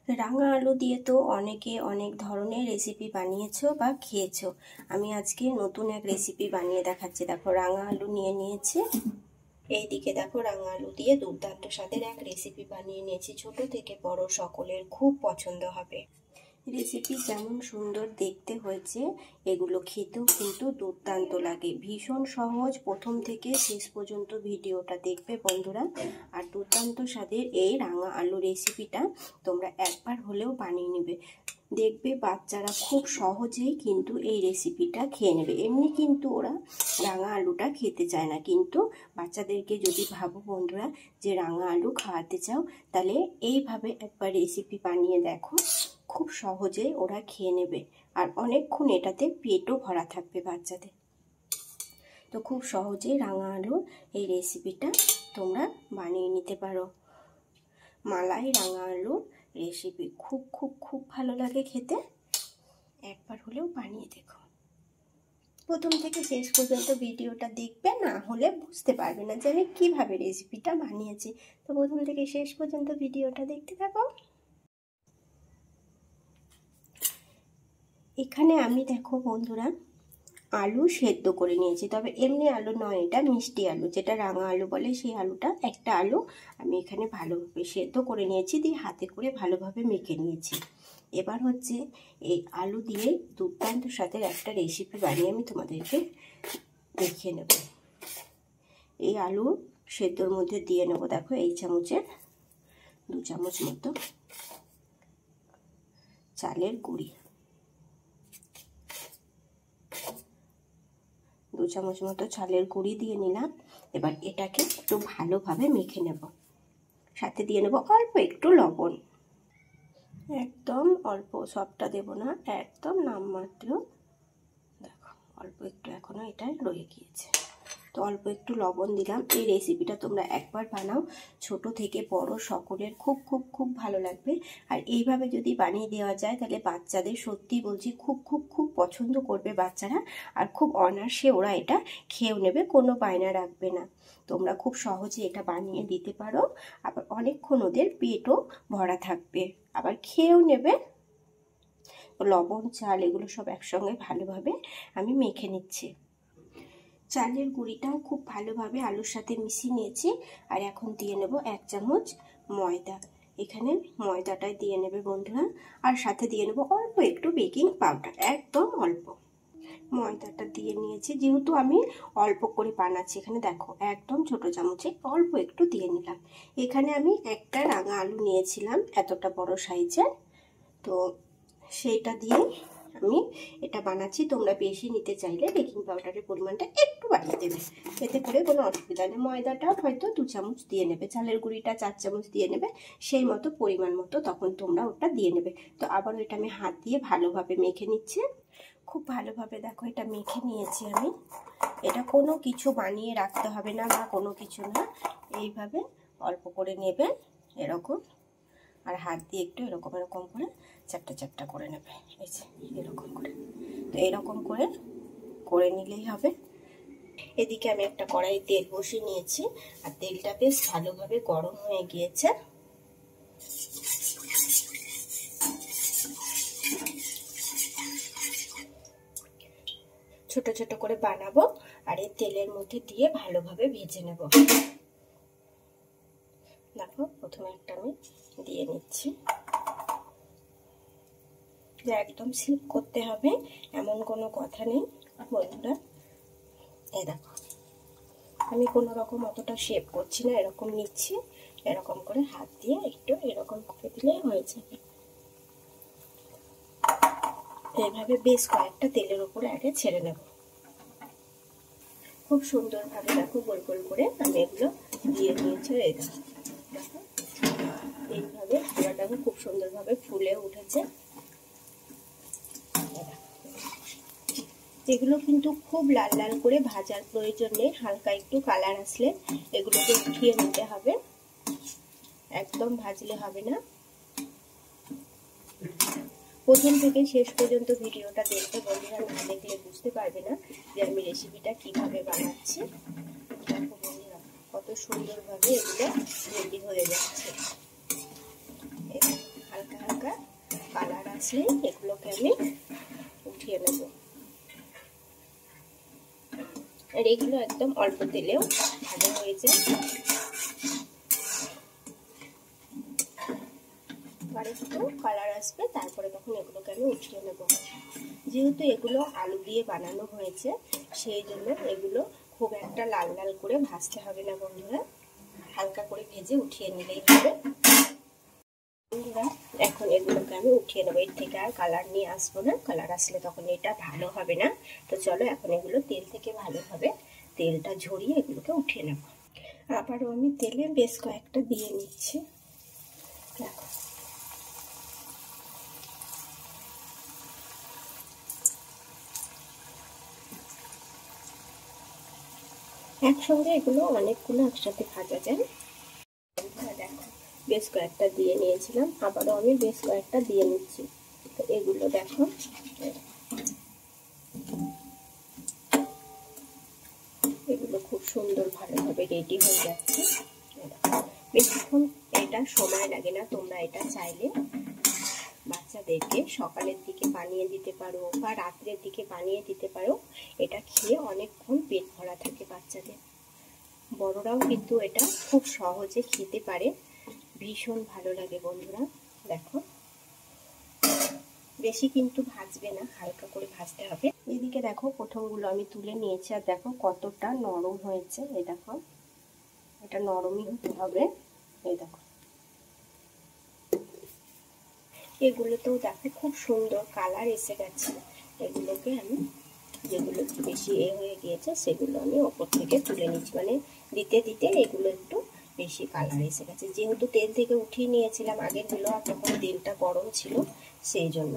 রাঙা আলু দিয়ে তো অনেকে অনেক ধরনের রেসিপি বানিয়েছো বা খেয়েছো। আমি আজকে নতুন এক রেসিপি বানিয়ে দেখাচ্ছি। দেখো, রাঙা আলু নিয়ে নিয়েছি। এইদিকে দেখো, রাঙা আলু দিয়ে দুর্দান্ত স্বাদের এক রেসিপি বানিয়ে নিয়েছি। ছোট থেকে বড় সকলের খুব পছন্দ হবে। রেসিপি যেমন সুন্দর দেখতে হয়েছে, এগুলো খেতেও কিন্তু দুর্দান্ত লাগে। ভীষণ সহজ, প্রথম থেকে শেষ পর্যন্ত ভিডিওটা দেখবে বন্ধুরা। আর দুর্দান্ত স্বাদের এই রাঙা আলু রেসিপিটা তোমরা একবার হলেও বানিয়ে নেবে, দেখবে বাচ্চারা খুব সহজেই কিন্তু এই রেসিপিটা খেয়ে নেবে। এমনি কিন্তু ওরা রাঙা আলুটা খেতে চায় না, কিন্তু বাচ্চাদেরকে যদি ভাবো বন্ধুরা যে রাঙা আলু খাওয়াতে চাও, তাহলে এইভাবে একবার রেসিপি বানিয়ে দেখো, খুব সহজেই ওরা খেয়ে নেবে। আর অনেকক্ষণ এটাতে পেটও ভরা থাকবে বাচ্চাদের। তো খুব সহজেই রাঙা আলুর এই রেসিপিটা তোমরা বানিয়ে নিতে পারো। মালাই রাঙা আলুর রেসিপি খুব খুব খুব ভালো লাগে খেতে। একবার হলেও বানিয়ে দেখো। প্রথম থেকে শেষ পর্যন্ত ভিডিওটা দেখবে, না হলে বুঝতে পারবে না যে আমি কিভাবে রেসিপিটা বানিয়েছি। তো প্রথম থেকে শেষ পর্যন্ত ভিডিওটা দেখতে থাকো। এখানে আমি দেখো বন্ধুরা আলু সেদ্ধ করে নিয়েছি, তবে এমনি আলু নয়, এটা মিষ্টি আলু, যেটা রাঙা আলু বলে সেই আলুটা। একটা আলু আমি এখানে ভালোভাবে সেদ্ধ করে নিয়েছি, দিয়ে হাতে করে ভালোভাবে মেখে নিয়েছি। এবার হচ্ছে এই আলু দিয়ে দুর্দান্ত স্বাদের একটা রেসিপি বানিয়ে আমি তোমাদেরকে দেখিয়ে নেব। এই আলু সেদ্ধর মধ্যে দিয়ে নেব, দেখো এই চামচের 2 চামচ মতো চালের গুঁড়ি, 2 চামচ মতো চালের গুঁড়ি দিয়ে নিলাম। এবার এটাকে একটু ভালোভাবে মেখে নেব। সাথে দিয়ে নেব অল্প একটু লবণ, একদম অল্প, সবটা দেব না, একদম নামমাত্র। দেখো অল্প একটু এখনো এটা রয়ে গিয়েছে, তো অল্প একটু লবণ দিলাম। এই রেসিপিটা তোমরা একবার বানাও, ছোট থেকে বড় সকলের খুব খুব খুব ভালো লাগবে। আর এইভাবে যদি বানিয়ে দেওয়া যায়, তাহলে বাচ্চাদের সত্যি বলছি খুব খুব খুব পছন্দ করবে বাচ্চারা। আর খুব অনায়াসে ওরা এটা খেয়েও নেবে, কোনো বায়না রাখবে না। তোমরা খুব সহজে এটা বানিয়ে দিতে পারো, আবার অনেকক্ষণ ওদের পেটও ভরা থাকবে, আবার খেয়েও নেবে। লবণ, চাল এগুলো সব একসঙ্গে ভালোভাবে আমি মেখে নিচ্ছি। চালের গুঁড়িটাও খুব ভালোভাবে আলুর সাথে মিশিয়ে নিয়েছি। আর এখন দিয়ে নেব 1 চামচ ময়দা। এখানে ময়দাটাই দিয়ে নেবে বন্ধুরা। আর সাথে দিয়ে নেব অল্প একটু বেকিং পাউডার, একদম অল্প। ময়দাটা দিয়ে নিয়েছি, যেহেতু আমি অল্প করে বানাচ্ছি। এখানে দেখো একদম ছোট চামচে অল্প একটু দিয়ে নিলাম। এখানে আমি একটা রাঙা আলু নিয়েছিলাম, এতটা বড় সাইজের, তো সেইটা দিয়ে আমি এটা বানাচ্ছি। তোমরা বেশি নিতে চাইলে বেকিং পাউডারের পরিমাণটা একটু বাড়িয়ে দেবে, এতে করে কোনো অসুবিধা নেই। ময়দাটা হয়তো 2 চামচ দিয়ে নেবে, চালের গুঁড়িটা 4 চামচ দিয়ে নেবে, সেই মতো পরিমাণ মতো তখন তোমরা ওটা দিয়ে নেবে। তো আবার এটা আমি হাত দিয়ে ভালোভাবে মেখে নিচ্ছি। খুব ভালোভাবে দেখো এটা মেখে নিয়েছি আমি। এটা কোনো কিছু বানিয়ে রাখতে হবে না বা কোনো কিছু না, এইভাবে অল্প করে নেবে এরকম, আর হাত দিয়ে একটু এরকম এরকম করে চ্যাপটা চ্যাপটা করে নেবে, এই যে এরকম করে। তো এরকম করে করে নিলেই হবে। এদিকে আমি একটা কড়াই তেল বসিয়ে নিয়েছি, আর তেলটা বেশ ভালোভাবে গরম হয়ে গিয়েছে। ছোট ছোট করে বানাবো, আর এই তেলের মধ্যে দিয়ে ভালোভাবে ভেজে নেব। দেখো প্রথমে একটা আমি দিয়ে নিচ্ছি, যে একদম স্লিপ করতে হবে এমন কোনো কথা নেই বন্ধুরা। এই দেখো আমি কোনো রকম অতটা শেপ করছি না, এরকম নিচ্ছি, এরকম করে হাত দিয়ে একটু এরকম করে দিলেই হয়ে যাবে। এইভাবে বেশ কয়েকটা তেলের উপরে আগে ছেড়ে নেব। খুব সুন্দরভাবে দেখো গোল গোল করে আমি এগুলো দিয়ে নিয়েছি। এই দেখো এইভাবে পুরাটাকে খুব সুন্দরভাবে ফুলে উঠেছে। এগুলো কিন্তু খুব লাল লাল করে ভাজার প্রয়োজন নেই, হালকা একটু কালার আসলে এগুলোকে উঠিয়ে নিতে হবে, একদম ভাজলে হবে না। প্রথম থেকে শেষ পর্যন্ত ভিডিওটা দেখতে বন্ধুরা, না দেখলে বুঝতে পারবে না যে আমি রেসিপিটা কিভাবে বানাচ্ছি। দেখো বন্ধুরা কত সুন্দরভাবে এগুলো রেডি হয়ে যাচ্ছে। হালকা হালকা আসলে এগুলোকে আমি উঠিয়ে নেব। আর এগুলো একদম অল্প তেলেও ভাজা হয়ে যায়। আর একটু কালার আসবে, তারপরে তখন এগুলোকে আমি উঠিয়ে নেব। যেহেতু এগুলো আলু দিয়ে বানানো হয়েছে, সেই জন্য এগুলো খুব একটা লাল লাল করে ভাজতে হবে না বন্ধুরা, হালকা করে ভেজে উঠিয়ে নিলেই হবে। বন্ধুরা এখন এগুলোকে আমি উঠিয়ে নেবো, এর থেকে আর কালার নিয়ে আসবো না, কালার আসলে তখন এটা ভালো হবে না। তো চলো এখন এগুলো তেল থেকে ভালোভাবে তেলটা ঝরিয়ে এগুলোকে উঠিয়ে নেব। আবারও আমি তেলে বেশ কয়েকটা দিয়ে নিচ্ছি। দেখো একসঙ্গে এগুলো অনেকগুলো একসাথে ভাজা যায়। দেখো বেশ কয়েকটা দিয়ে নিয়েছিলাম, আবারও আমি বেশ কয়েকটা দিয়ে নিচ্ছি। তো এগুলো দেখো এগুলো খুব সুন্দর ভালোভাবে রেডি হয়ে যাচ্ছে। বেশিক্ষণ এটা সময় লাগে না, তোমরা এটা চাইলে বাচ্চাদেরকে সকালের দিকে বানিয়ে দিতে পারো বা রাত্রের দিকে বানিয়ে দিতে পারো। এটা খেয়ে অনেকক্ষণ পেট ভরা থাকে বাচ্চাদের, বড়রাও কিন্তু এটা খুব সহজে খেতে পারে, ভীষণ ভালো লাগে বন্ধুরা। দেখো বেশি কিন্তু ভাজবে না, হালকা করে ভাজতে হবে। এদিকে দেখো প্রথমগুলো আমি তুলে নিয়েছি, আর দেখো কতটা নরম হয়েছে। এই দেখো এটা নরমই হতে হবে। এই দেখো এগুলোতেও দেখো খুব সুন্দর কালার এসে গেছে। এগুলোকে আমি যেগুলো একটু বেশি হয়ে গিয়েছে সেগুলো আমি ওপর থেকে তুলে নিচ্ছি, মানে দিতে দিতে এগুলো একটু বেশি কালার এসে গেছে। যেহেতু তেল থেকে উঠিয়ে নিয়েছিলাম আগেরগুলো, আর তখন তেলটা গরম ছিল সেই জন্য।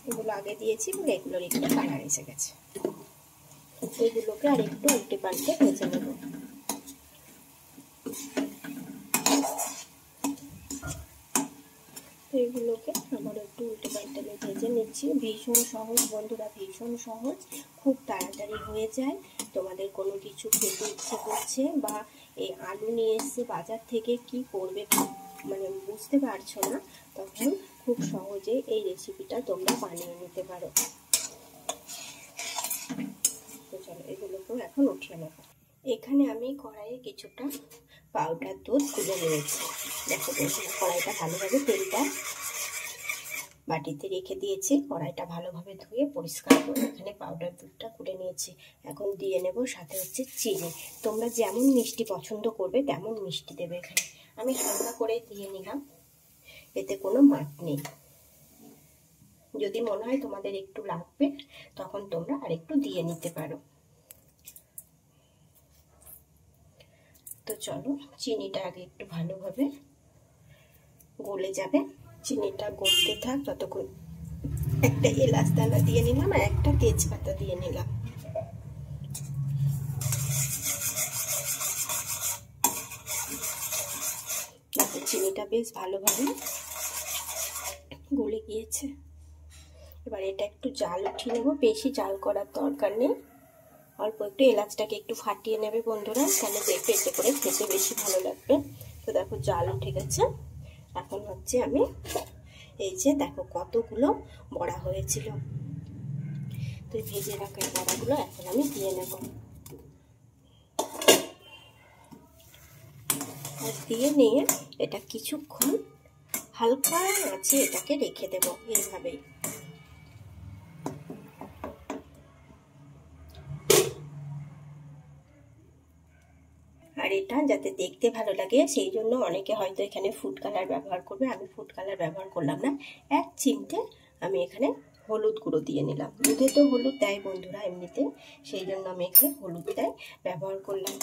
এগুলো আগে দিয়েছি বলে এগুলোর একটু কালার এসে গেছে। এগুলোকে আর একটু উল্টে পাল্টে ভেজে নেব। এগুলোকে আবার একটু উল্টে পাল্টে ভেজে নিচ্ছি। ভীষণ সহজ বন্ধুরা, ভীষণ সহজ, খুব তাড়াতাড়ি হয়ে যায়। তোমাদের কোনো কিছু খেতে ইচ্ছে করছে বা এই আলু নিয়ে এসে বাজার থেকে কি করবে মানে বুঝতে পারছো না, তখন খুব সহজে এই রেসিপিটা তোমরা বানিয়ে নিতে পারো। তো চলো এগুলোকেও এখন উঠিয়ে নেব। এখানে আমি কড়াইয়ে কিছুটা পাউডার দুধ গুলে নিয়েছি। দেখো কড়াইটা ভালোভাবে তেলটা বাটিতে রেখে দিয়েছি, কড়াইটা ভালোভাবে ধুয়ে পরিষ্কার করে এখানে পাউডার দুধটা গুলে নিয়েছি। এখন দিয়ে নেব সাথে হচ্ছে চিনি। তোমরা যেমন মিষ্টি পছন্দ করবে তেমন মিষ্টি দেবে। এখানে আমি হালকা করে দিয়ে নিলাম, এতে কোনো মাপ নেই। যদি মনে হয় তোমাদের একটু লাগবে তখন তোমরা আরেকটু দিয়ে নিতে পারো। তো চলো চিনিটা আগে একটু ভালোভাবে গলে যাবে, চিনিটা গলতে থাক ততক্ষণ একটা এলাচ দানা দিয়ে নিলাম আর একটা তেজপাতা দিয়ে নিলাম। চিনিটা বেশ ভালোভাবে গলে গিয়েছে। এবার এটা একটু জাল উঠিয়ে নেবো, বেশি জাল করার দরকার নেই, অল্প একটু এলাচটাকে একটু ফাটিয়ে নেবে বন্ধুরা, তাহলে দেখবে এতে করে খেতে বেশি ভালো লাগবে। তো দেখো জাল উঠে গেছে। এখন হচ্ছে আমি এই যে দেখো কতগুলো বড়া হয়েছিল, তো ভেজে রাখা বড়াগুলো এখন আমি দিয়ে নেব। আর দিয়ে নিয়ে এটা কিছুক্ষণ হালকা আঁচে এটাকে রেখে দেব এইভাবেই। আর এটা যাতে দেখতে ভালো লাগে সেই জন্য অনেকে হয়তো এখানে ফুড কালার ব্যবহার করবে, আমি ফুড কালার ব্যবহার করলাম না। এক চিমটে আমি এখানে হলুদ গুঁড়ো দিয়ে নিলাম। দুধে তো হলুদ দেয় বন্ধুরা এমনিতে, সেই জন্য আমি এখানে হলুদটাই ব্যবহার করলাম,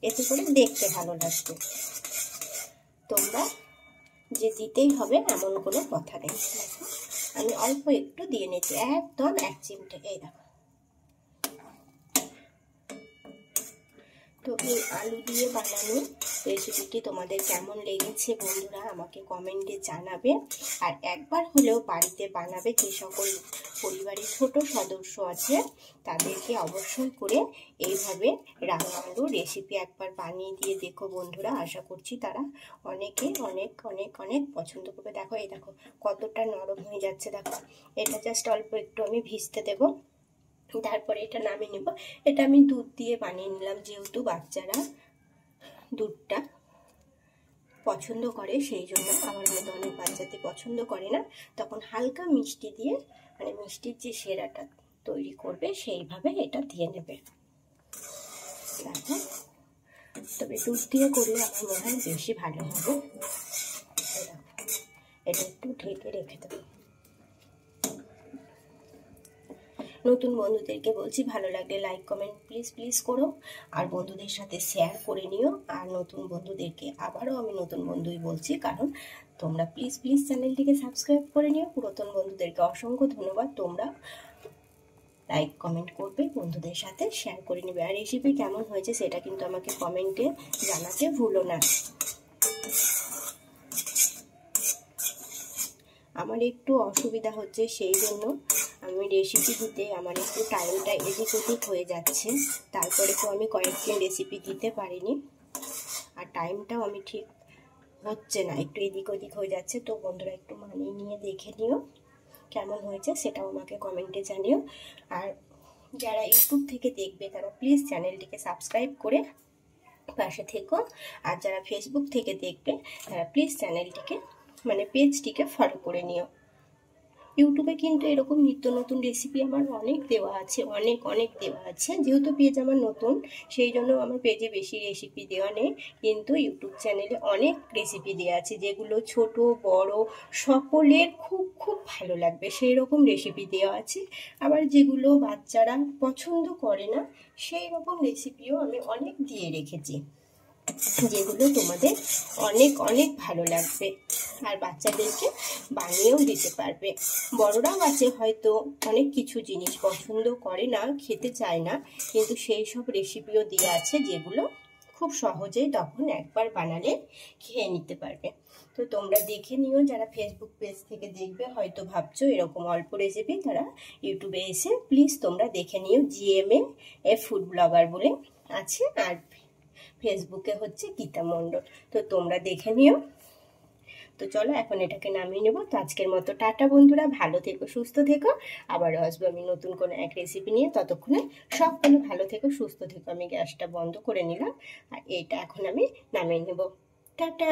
এতে করে দেখতে ভালো লাগবে। তোমরা যে দিতেই হবে এমন কোনো কথা নেই। আমি অল্প একটু দিয়ে নিচ্ছি, একদম এক চিমটে। এই দেখো তো এই আলু দিয়ে বানানো রেসিপিটি তোমাদের কেমন লেগেছে বন্ধুরা আমাকে কমেন্টে জানাবে। আর একবার হলেও বাড়িতে বানাবে। যে সকল পরিবারে ছোট সদস্য আছে তাদেরকে অবশ্যই করে এইভাবে রাঙা আলু রেসিপি একবার বানিয়ে দিয়ে দেখো বন্ধুরা। আশা করছি তারা অনেকে অনেক অনেক অনেক পছন্দ করবে। দেখো এই দেখো কতটা নরম হয়ে যাচ্ছে। দেখো এটা জাস্ট অল্প একটু আমি ভিজতে দেবো, তারপরে এটা নামিয়ে নেব। এটা আমি দুধ দিয়ে বানিয়ে নিলাম, যেহেতু বাচ্চারা দুধটা পছন্দ করে সেই জন্য। আমার মতো অনেক বাচ্চাতে পছন্দ করে না, তখন হালকা মিষ্টি দিয়ে মানে মিষ্টির যে সেরাটা তৈরি করবে সেইভাবে এটা দিয়ে নেবে। দেখো তবে দুধ দিয়ে করলে আমার মনে হয় বেশি ভালো হবে। এটা একটু ঢেকে রেখে দেবো। নতুন বন্ধুদেরকে বলছি ভালো লাগলে লাইক কমেন্ট প্লিজ করো, আর বন্ধুদের সাথে শেয়ার করে নিও। আর নতুন বন্ধুদেরকে আবারও আমি নতুন বন্ধুই বলছি, কারণ তোমরা প্লিজ চ্যানেলটিকে সাবস্ক্রাইব করে নিও। পুরাতন বন্ধুদেরকে অসংখ্য ধন্যবাদ, তোমরা লাইক কমেন্ট করবে, বন্ধুদের সাথে শেয়ার করে নেবে। আর রেসিপি কেমন হয়েছে সেটা কিন্তু আমাকে কমেন্টে জানাতে ভুলো না। আমার একটু অসুবিধা হচ্ছে, সেই জন্য আমি রেসিপি দিতে আমার একটু টাইমটা এদিক ওদিক হয়ে যাচ্ছে। তারপরে তো আমি কয়েকদিন রেসিপি দিতে পারিনি, আর টাইমটাও আমি ঠিক হচ্ছে না, একটু এদিক ওদিক হয়ে যাচ্ছে। তো বন্ধুরা একটু মানিয়ে নিয়ে দেখে নিও কেমন হয়েছে, সেটাও আমাকে কমেন্টে জানিও। আর যারা ইউটিউব থেকে দেখবে তারা প্লিজ চ্যানেলটিকে সাবস্ক্রাইব করে পাশে থেকো। আর যারা ফেসবুক থেকে দেখবে তারা প্লিজ চ্যানেলটিকে মানে পেজটিকে ফলো করে নিও। ইউটিউবে কিন্তু এরকম নিত্য নতুন রেসিপি আমার অনেক দেওয়া আছে, অনেক দেওয়া আছে। যেহেতু পেজ আমার নতুন সেই জন্য আমার পেজে বেশি রেসিপি দেওয়া নেই, কিন্তু ইউটিউব চ্যানেলে অনেক রেসিপি দেওয়া আছে যেগুলো ছোট বড় সকলের খুব ভালো লাগবে সেই রকম রেসিপি দেওয়া আছে। আবার যেগুলো বাচ্চারা পছন্দ করে না সেই রকম রেসিপিও আমি অনেক দিয়ে রেখেছি, যেগুলো তোমাদের অনেক ভালো লাগবে। আর বাচ্চাদেরকে বানিয়েও দিতে পারবে। বড়রাও আছে হয়তো অনেক কিছু জিনিস পছন্দ করে না, খেতে চায় না, কিন্তু সেই সব রেসিপিও দেওয়া আছে যেগুলো খুব সহজেই তখন একবার বানালে খেয়ে নিতে পারবে। তো তোমরা দেখে নিও, যারা ফেসবুক পেজ থেকে দেখবে হয়তো ভাবছো এরকম অল্প রেসিপি, তারা ইউটিউবে এসে প্লিজ তোমরা দেখে নিও। GMA ফুড ব্লগার বলে আছে, আর ফেসবুকে হচ্ছে গীতা মণ্ডল। তো তোমরা দেখে নিও। তো চলো এখন এটাকে নামিয়ে নেবো। তো আজকের মতো টাটা বন্ধুরা, ভালো থেকো সুস্থ থেকো। আবারও আসবো আমি নতুন কোনো এক রেসিপি নিয়ে। ততক্ষণে সকলে ভালো থেকো সুস্থ থেকো। আমি গ্যাসটা বন্ধ করে নিলাম, আর এটা এখন আমি নামিয়ে নেবো। টাটা।